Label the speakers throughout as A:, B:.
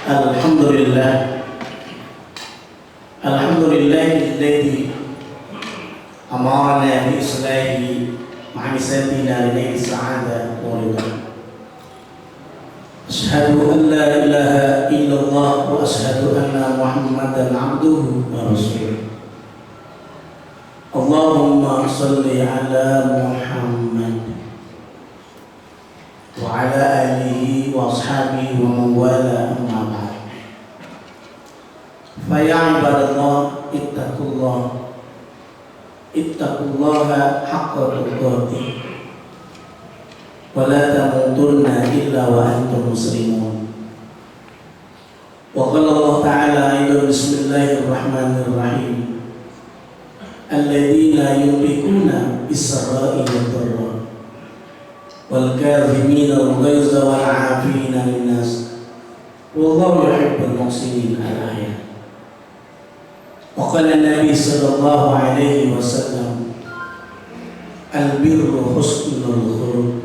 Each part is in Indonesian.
A: Alhamdulillah, alhamdulillahilladzi amarna bi islahi ma'amisatina li sa'ada wa ridha. Asyhadu an la ilaha illallah wa asyhadu anna Muhammadan abduhu wa rasuluh. Allahumma shalli ala Muhammad wa ala alihi wa ashabihi wa man wala amma ba'd. Fa ya ibadallah ittaqullaha haqqa tuqatih wa la tamutunna illa wa antum muslimun. Wa qala Allah ta'ala aidan bismillahirrahmanirrahim alladzina yunfiquna bis-sarra'i wad-dharra wal kadhimina al-ghayza wal 'afina lin-nas wallahu yuhibbul muhsinin. Al-ayat. Wa qala Nabi sallallahu alaihi wasallam al-birru husnul khuluq.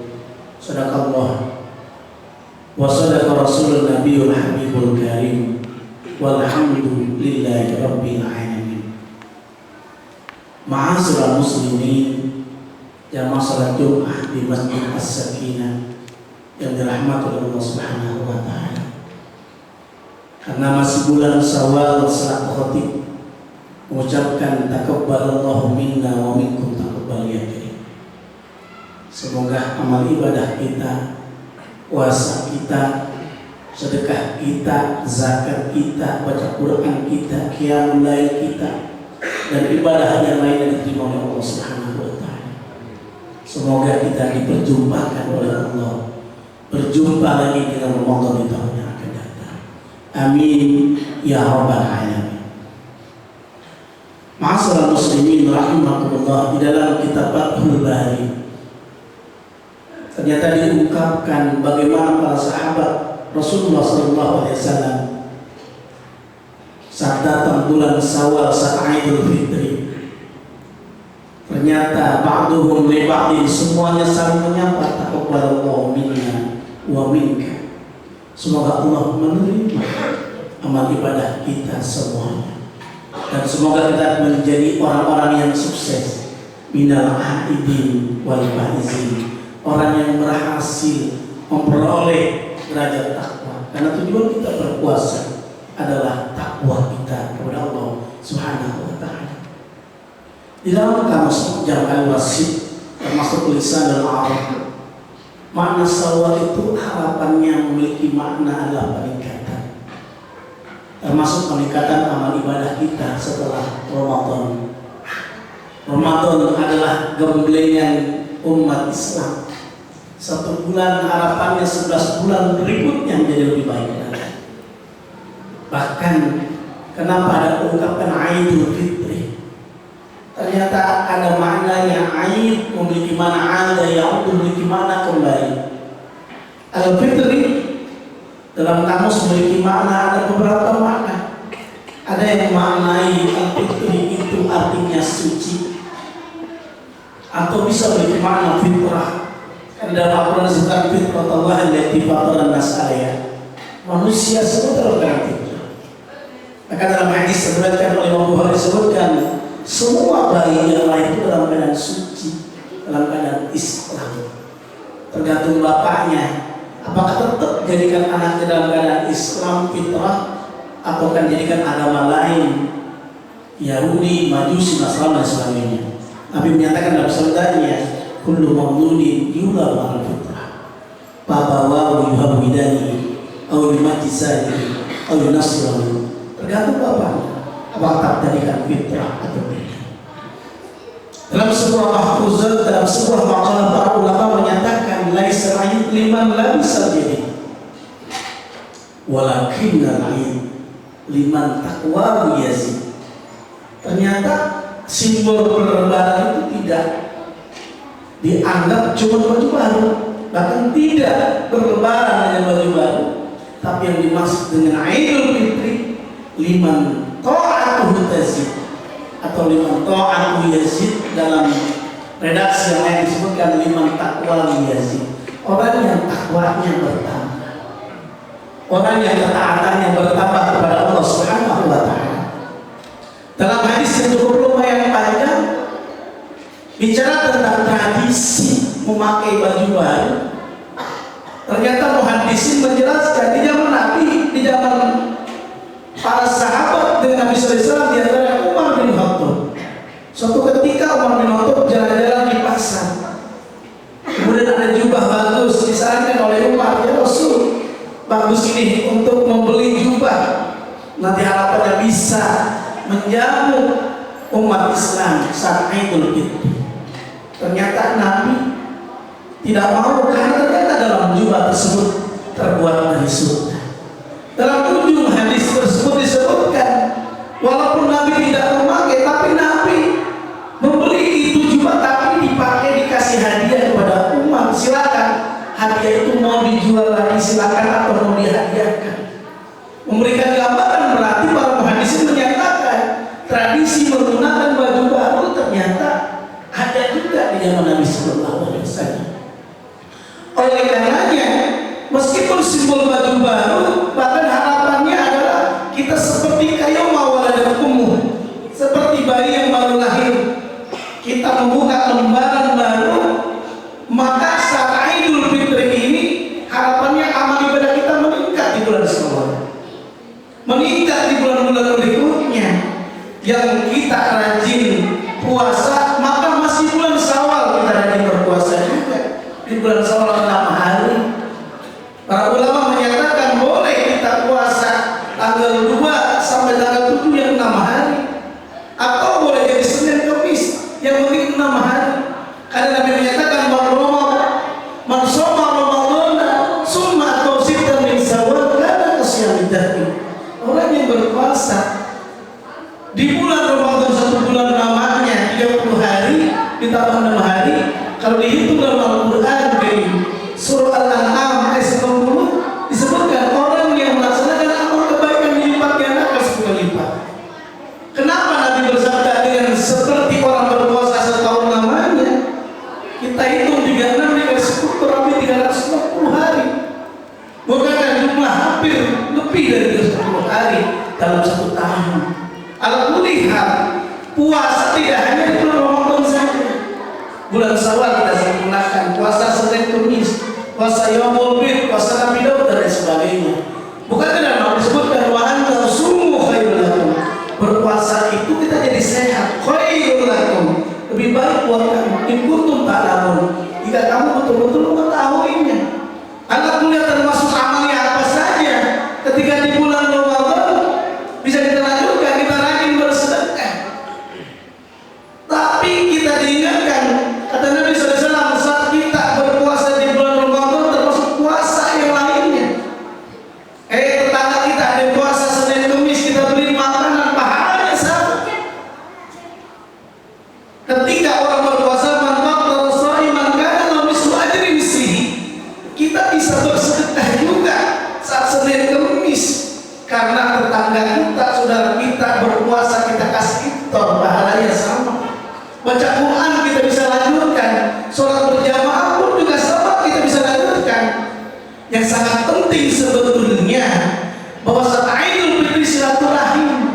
A: Sadaqallah wa sadaqa rasulun nabiyul habibul karim walhamdulillahi rabbil alamin. Ma'asyiral muslimin, jamaah salat Jumat di Masjid As-Sakinah yang dirahmati oleh Allah Subhanahu wa taala. Karena masih bulan Syawal, salat khatib mengucapkan taqabbalallahu minna wa minkum taqabbal ya karim. Semoga amal ibadah kita, puasa kita, sedekah kita, zakat kita, baca Quran kita, qiyamul lail kita, dan ibadah yang lain yang diterima oleh Allah Subhanahu wa taala. Semoga kita diperjumpakan oleh Allah, berjumpa lagi dengan Ramadan di tahun yang akan datang. Amin ya rabbal alamin. Ma'asyiral muslimin rahimakumullah, di dalam kitab Fathul Bari ternyata diungkapkan bagaimana para sahabat Rasulullah SAW saat datang bulan Syawal, saat Idul Fitri, ternyata ba'duhum li ba'din, semuanya saling menyapa, taqabbalallahu minna wa minka. Semoga Allah menerima amal ibadah kita semuanya, dan semoga kita menjadi orang-orang yang sukses, minal aidin wal faizin, orang yang berhasil memperoleh derajat takwa. Karena tujuan kita berpuasa adalah takwa kita kepada Allah Subhanahu wa taala. Di dalam kamus Jam' al-Wasit termasuk lisan al-Arab, makna Syawal itu harapannya memiliki makna adalah peningkatan, termasuk peningkatan amal ibadah kita setelah Ramadan. Ramadan adalah gemblengan umat Islam. Satu bulan harapannya 11 bulan berikutnya menjadi lebih baik lagi. Bahkan kenapa ada ungkapan Idul Fitri? Ternyata ada maknanya. Aid memiliki makna ada, yang memiliki makna kembali. Al-Fitri dalam kamus memiliki makna, ada beberapa makna. Ada yang maknai Al-Fitri itu artinya suci, atau bisa memiliki makna fitrah. Dalam Al-Quran disebutkan fitratullah allati fatara an-nas 'alaiha. Manusia semua terkena fitrah. Maka dalam hadis disebutkan oleh Imam Bukhari, disebutkan semua bayi yang lahir itu dalam keadaan suci, dalam keadaan Islam. Tergantung bapaknya, apakah tetap jadikan anaknya dalam keadaan Islam fitrah, atau kan jadikan agama lain, Yahudi, Majusi, Nasrani dan sebagainya. Nabi menyatakan dalam sabdanya, kullu mauludin yuladu 'alal fitrah, fabawahu yuhawidani aw yumajjisani aw yunasrani. Tergantung bapaknya, apakah jadikan fitrah atau tidak. Dalam sebuah mahfuzat, dalam sebuah makalah para ulama menyatakan laisa al-'aid liman labisa bihi walakinna al-'aid liman taqwa yazid. Ternyata simbol berlebaran itu tidak dianggap cuma baju baru, bahkan tidak berlebaran dengan baju baru, tapi yang dimaksud dengan Idul Fitri liman ta'atuhu tazid, atau liman ta'atuhu yazid. Dalam redaksi yang lain disebutkan liman taqwa yazid, orang yang takwanya bertambah, orang yang ketaatannya bertambah kepada Allah Subhanahu wa Ta'ala. Dalam hadis yang cukup lumayan panjang bicara tentang tradisi memakai baju baru, ternyata muhaddisin menjelaskan di zaman Nabi, di zaman para sahabat dengan Nabi SAW, di antara Umar bin Khattab. Suatu ketika Umar bin Khattab jalan-jalan di pasar, kemudian ada jubah bagus disarankan oleh Umar, ya Rasul, bagus ini untuk membeli jubah, nanti harapannya bisa menjamu umat Islam saat Idul Fitri. Ternyata Nabi tidak mau, karena ternyata dalam jubah tersebut terbuat dari surga. Dalam ujung hadis tersebut disebutkan, walaupun Nabi tidak memakai, tapi Nabi membeli itu jubah, tapi dipakai, dikasih hadiah kepada umat. Silakan, hadiah itu mau dijual lagi silakan, atau mau dihadiahkan. Memberikan gambaran, berarti para muhaddisin menyatakan tradisi menggunakan baju baru ternyata ada juga di zaman Nabi Sallallahu Alaihi Wasallam. Oleh karenanya, meskipun simbol baju baru, bahkan harapannya adalah kita seperti kayak mawaladat umum, seperti bayi yang baru lahir. Kita membuka lembaran baru, maka saat Idul Fitri ini harapannya amal ibadah kita meningkat di bulan Syawal, meningkat di bulan-bulan berikutnya. Yang kita rajin puasa, maka masih bulan Syawal kita rajin berpuasa juga. Di bulan Syawal 6 hari. Para ulama menyatakan boleh kita puasa tanggal 2 sampai tanggal 7 yang 6 hari, atau boleh jadi Senin Kamis yang penting 6 hari. Karena Nabi menyatakan man shoma Ramadan summa atau sitan min Syawal kana kasyamid dahr. Orang yang berpuasa di bulan Ramadan 1 bulan namanya 30 hari ditambah 6 hari, kalau dihitung dalam Al-Quran di surah Al-An'am ayat 90 disebutkan orang yang melaksanakan amal kebaikan dilipat gandakan 10 lipat. Kenapa Nabi bersabda dengan seperti orang berpuasa setahun namanya? Kita hitung 36 dikali 10 kurang lebih 350 hari. Bukankah jumlah hampir lebih dari 350 hari dalam 1 tahun? Alhamdulillah, puasa tidak hanya di bulan Ramadan saja. Bulan Syawal kita sempurnakan, puasa Senin Kamis, puasa Yaumul Bid, puasa Nabi Daud dan lain sebagainya. Bukan tidak mau disebutkan wa anta sumu khairul lakum. Berpuasa itu kita jadi sehat, khairul lakum, lebih baik buat kamu. In kuntum ta'lamun, jika kamu betul-betul mengetahuinya. Alhamdulillah, termasuk amalnya apa saja ketika di bulan Ramadan bisa kita lanjutkan, kita rajin bersedekah. Tapi kita diingatkan, kata Nabi SAW, saat kita berpuasa di bulan Ramadan termasuk puasa yang lainnya. Tetangga kita ada puasa Senin Kamis, kita beli makanan, pahalanya sama. Ketika orang berpuasa, man qaddara sha'iman kana lahu mislu ajri mislihi. Kita bisa bersedekah juga saat Senin Kamis, karena tetangga kita, saudara kita berpuasa, kita kasih iftar, pahalanya sama. Baca Quran kita bisa lanjutkan, sholat berjamaah pun juga sama, kita bisa lanjutkan. Yang sangat penting sebetulnya bahwa saat Idul Fitri silaturahim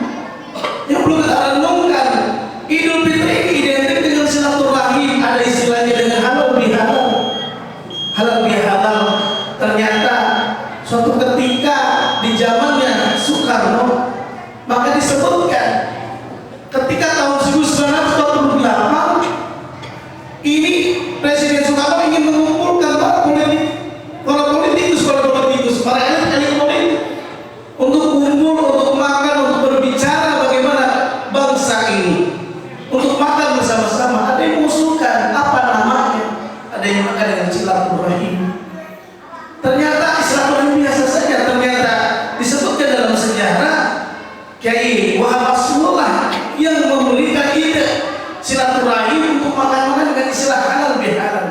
A: yang perlu kita renungkan. Idul Fitri identik dengan silaturahim, ada istilahnya dengan halal bihalal. Halal bihalal. Ternyata suatu ketika di zamannya Soekarno, maka disebutkan ketika tahun 1948 ini Presiden Soekarno ingin mengumpulkan para politikus, para elit politik untuk kumpul, untuk makan, untuk berbicara bagaimana bangsa ini, untuk makan bersama-sama. Ada yang mengusulkan apa namanya, ada yang makan dengan silaturahim. Ternyata silaturahim biasa saja. Ternyata disebutkan dalam sejarah Kiai Wahab Rasulullah yang memberikan ide silaturahim untuk makan-makan dengan istilah halal bihalal.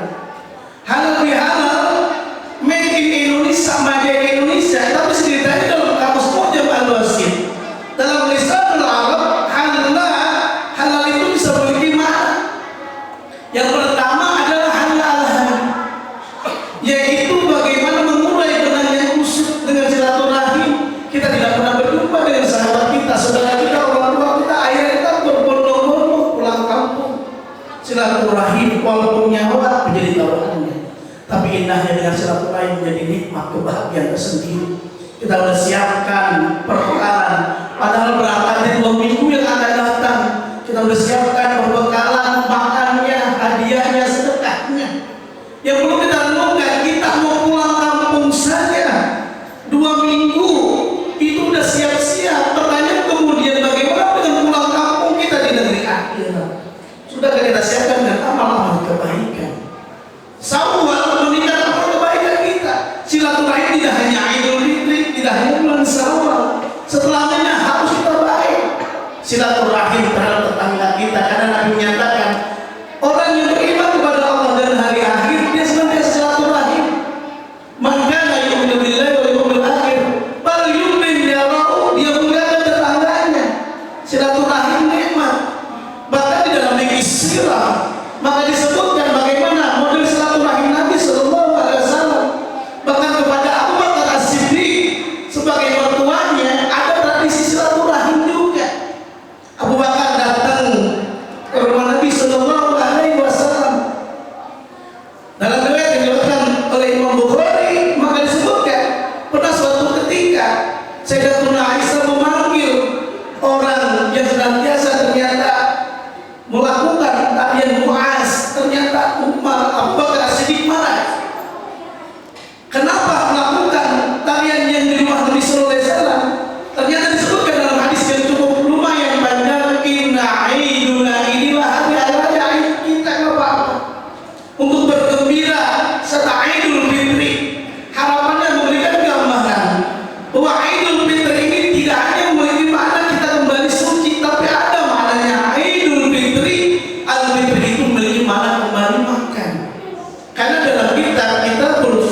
A: Halal bihalal saudara kita, orang tua kita, ayah kita berbondong-bondong pulang kampung. Silaturahim walaupun nyawa menjadi tawarannya, tapi indahnya dengan silaturahim menjadi nikmat kebahagiaan tersendiri. Kita sudah siapkan perbekalan, padahal berangkat 2 minggu yang akan datang. Kita sudah siapkan perbekalan, makannya, hadiahnya, sedekahnya. Yang perlu kita renungkan, kita mau pulang kampung saja 2 minggu itu udah siap-siap. Pertanyaan kemudian, bagaimana dengan pulang kampung kita di negeri akhirat? Sudahkah kita siapkan dengan amal-amal kebaikan? Syawal meningkat amal kebaikan kita. Silaturahim tidak hanya Idul Fitri, tidak hanya bulan Syawal. Setelahnya harus kita baik. Silaturahim terhadap tetangga kita, karena Nabi menyatakan orang yang beriman kepada Allah dan hari akhir dia senantiasa silaturahim. Man kana yu'minu billahi wal yawmil akhir falyukrim jarahu, dia muliakan tetangganya. Silaturahim nikmat. Bahkan di dalam fikih sirah maka disebutkan bagaimana model silaturahim Nabi sallallahu alaihi wasallam. Bahkan kepada Abu Bakar As-Siddiq sebagai mertuanya ada tradisi silaturahim juga. Abu Bakar datang ke rumah Nabi sallallahu alaihi wasallam. Dalam riwayat yang diriwayatkan oleh Imam Bukhari, maka disebutkan pada suatu ketika Sayyidatuna Aisyah memanggil orang yang senantiasa ternyata melakukan tarian Muaz. Ternyata Umar Abu Bakar As-Siddiq marah. Kenapa melakukan tarian yang di rumah Nabi sallallahu alaihi wasallam? Ternyata disebutkan dalam hadis yang cukup lumayan panjang, inna aiduna, inilah hari raya kita, nggak apa-apa untuk bergembira serta Idul Fitri. Harapannya memberikan gambaran bahwa Idul Fitri ini tidak hanya memiliki makna kita kembali suci, tapi ada maknanya. Idul Fitri, Al-Fitri itu memiliki makna kembali makan. Karena dalam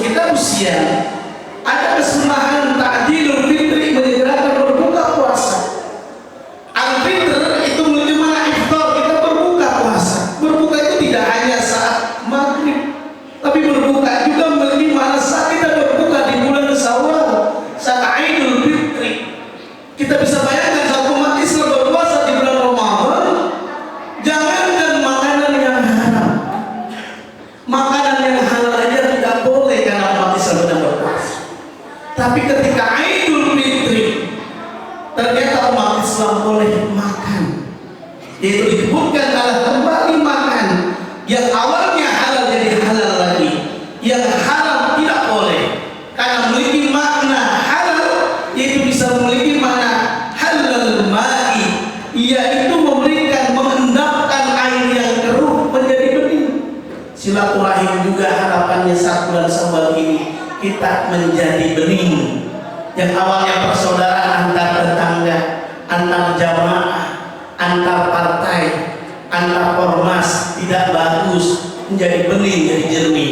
A: kita usia ada kesunahan ta'dilul fitri, menyegerakan berbuka puasa. Al-Fitr itu memiliki makna iftar, kita berbuka puasa. Berbuka itu tidak hanya saat maghrib, tapi berbuka juga memiliki makna saat kita berbuka di bulan Syawal, saat Idul Fitri. Kita bisa bayangkan saat umat Islam berpuasa di bulan Ramadan, jangankan makanan yang haram, makanan yang halal aja tidak boleh karena umat Islam sedang berpuasa. Tapi ketika Idul Fitri, ternyata umat Islam boleh makan, yaitu disebutkan adalah kembali makan yang awalnya halal jadi halal lagi, yang haram tidak boleh karena memiliki makna halal, yaitu bisa memiliki makna halal ma'i, yaitu memberikan, mengendapkan air yang keruh menjadi bening. Silaturahim juga harapannya saat bulan Syawal ini kita menjadi bening. Yang awalnya persaudaraan antar tetangga, antar jamaah, antar partai, antar ormas tidak bagus, menjadi bening, jadi jernih.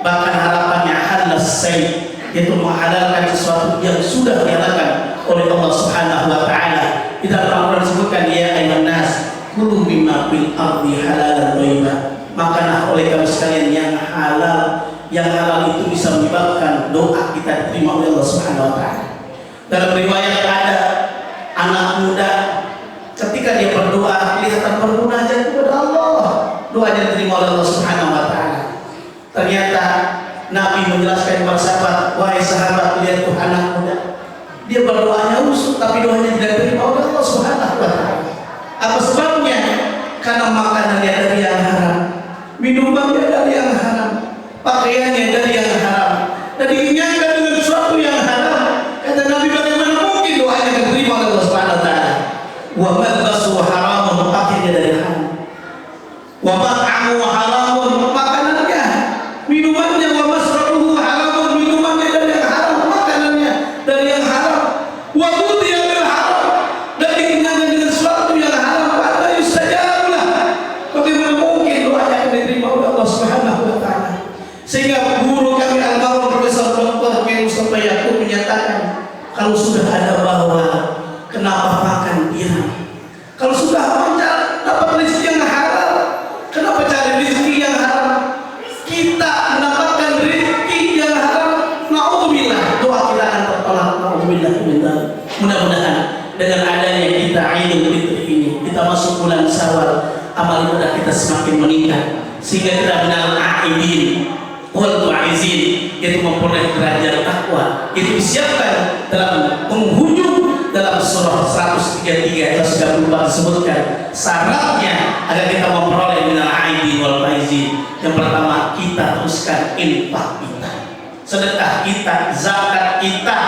A: Bahkan harapannya halal sayyid, yaitu menghalalkan sesuatu yang sudah dihalalkan oleh Allah Subhanahu wa taala. Di dalam Al-Qur'an disebutkan, ya ayyuhan nas kulu mimma fil ardi halalan thayyiban. Makanlah oleh kamu sekalian yang halal. Yang halal itu bisa menyebabkan doa kita diterima oleh Allah Subhanahu wa taala. Dalam riwayat ada anak muda ketika dia berdoa kelihatan bermunajat kepada Allah, doanya diterima oleh Allah Subhanahu wa taala. Ternyata Nabi menjelaskan kepada sahabat, wahai sahabat, lihat tuh anak muda, dia berdoanya usuk tapi doanya tidak diterima oleh Allah Subhanahu wa taala. Apa sebabnya? Karena makanannya dari yang haram, minumannya dari yang haram, pakaiannya dari yang haram, dan diingatkan dengan sesuatu yang haram. Kata Nabi, bagaimana mungkin doanya diterima oleh Allah Subhanahu wa taala? Wa malbasu haramun, pakaiannya dari haram, wa mat'amu haramun, makanannya, minumannya, wa masrabuhu haramun, minumannya dari yang haram, makanannya dari yang haram, wa ghudhiya bil haram, dan diingatkan dengan sesuatu yang haram. Pada yustajablah, bagaimana mungkin doanya akan diterima oleh Allah Subhanahu wa taala? Sehingga guru kami almarhum Profesor Dr. Kiai Mustafa Yaqub menyatakan, kalau sudah ada bahwa kenapa makan pirang? Kalau sudah dapat rezeki yang halal, kenapa cari rezeki yang haram? Kita mendapatkan rezeki yang haram, naudzubillah, doa kita akan tertolak, naudzubillah. Mudah-mudahan dengan adanya kita Idul Fitri ini, kita masuk bulan Syawal, amal ibadah kita semakin meningkat sehingga kita mengenal aidin wal faizin, itu memperoleh derajat takwa. Itu disiapkan dalam penghujung dalam surah 133 ayat 34 disebutkan syaratnya agar kita memperoleh minal aidin wal faizin. Yang pertama, kita teruskan infak kita, sedekah kita, zakat kita.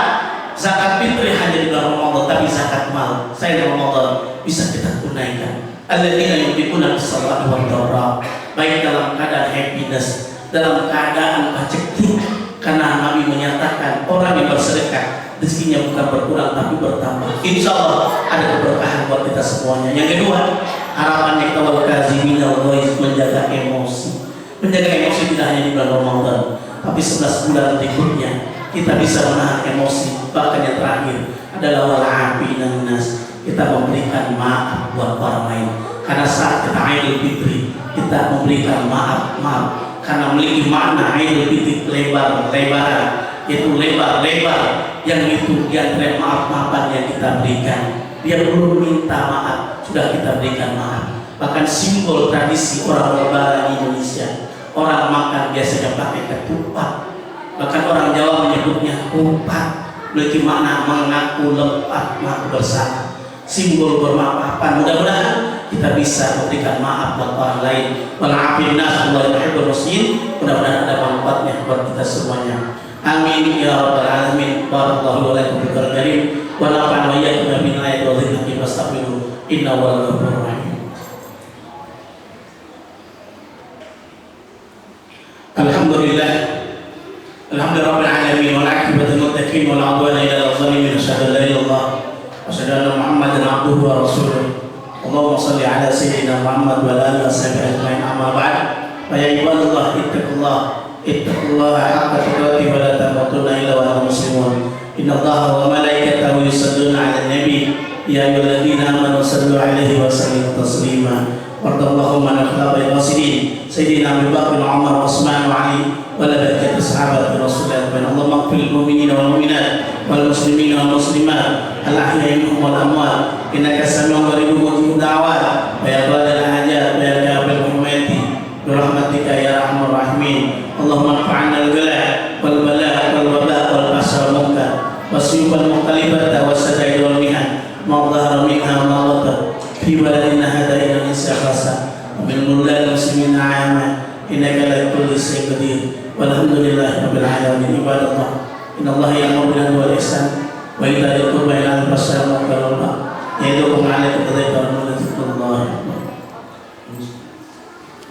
A: Zakat fitri hanya di bulan Ramadan, tapi zakat mal saya Ramadan bisa kita tunaikan. Alladzina yunfiquna fis-sarra'i wad-dharra, baik dalam keadaan happiness, dalam keadaan paceklik, karena Nabi menyatakan orang yang bersedekah rezekinya bukan berkurang tapi bertambah. Insya Allah ada keberkahan buat kita semuanya. Yang kedua, harapannya kita wal kaziminal ghaiz, menjaga emosi. Menjaga emosi tidak hanya di bulan Ramadan, tapi 11 bulan berikutnya kita bisa menahan emosi. Bahkan yang terakhir adalah wal afinan nas, kita memberikan maaf buat orang lain. Karena saat kita Idul Fitri, kita memberikan maaf karena memiliki makna Idul Fitri lebar-lebaran, itu lebar-lebar, yang itu diantara maaf-maafan yang kita berikan. Dia belum minta maaf, sudah kita berikan maaf. Bahkan simbol tradisi orang lebaran di Indonesia, orang makan biasanya pakai ketupat. Bahkan orang Jawa menyebutnya kupat, memiliki makna mengaku lepat, mengaku bersama, simbol bermaafan. Mudah-mudahan kita bisa memberikan maaf buat orang lain. Walaupun nas Allah yuhibbul muslimin, mudah-mudahan ada manfaatnya buat kita semuanya. Amin ya rabbal alamin. Barakallahu lakum fil karim wa nafa'ana wa iyyakum bil ayati wa dhikri fastaghfiru innahu huwal ghafurur rahim. Alhamdulillah, alhamdulillahirabbil alamin wal 'aqibatu lil muttaqin wal 'udwana illa 'alal zalimin. Asyhadu an la ilaha illallah wa asyhadu anna Muhammadan 'abduhu wa rasuluh. Allahumma shalli ala sayyidina Muhammad wa ala alihi washabihi ajma'in. Amma ba'd. Fa ya ibadallah ittaqullaha haqqa tuqatih wa la tamutunna illa wa antum muslimun. Innallaha wa malaikatahu yusalluna 'alan nabi ya ayyuhalladzina amanu sallu 'alaihi wa sallimu taslima. Wardallahumma an khulafa'ir rasyidin sayyidina Abu Bakr wa Umar wa Utsman wa Ali wa la barakatuh sahabat Rasulullah. Allahumma ighfir lil mu'minina wal mu'minat wal muslimina wal muslimat al ahya'i minhum wal amwat innaka sami'un qaribun mujibud da'wat wa ya qadal hajat wa ya kafil hurmati bi rahmatika ya arhamar rahimin. Allahumma anfa'na al-ghala wal bala wal waba wal basra wal munkar wasyubal muqallibata wasadai wal mihan ma dhahara minha wa ma batar fi baladina hadha Indonesia khassa min mulal muslimin 'amma innaka la kulli shay'in qadir. Walhamdulillahi rabbil alamin. Ibadallah, innallaha ya'muru bil 'adli wal ihsan wa ita'i dzil qurba wa yanha 'anil fahsya'i wal munkari wal baghi ya'idukum la'allakum tadhakkarun.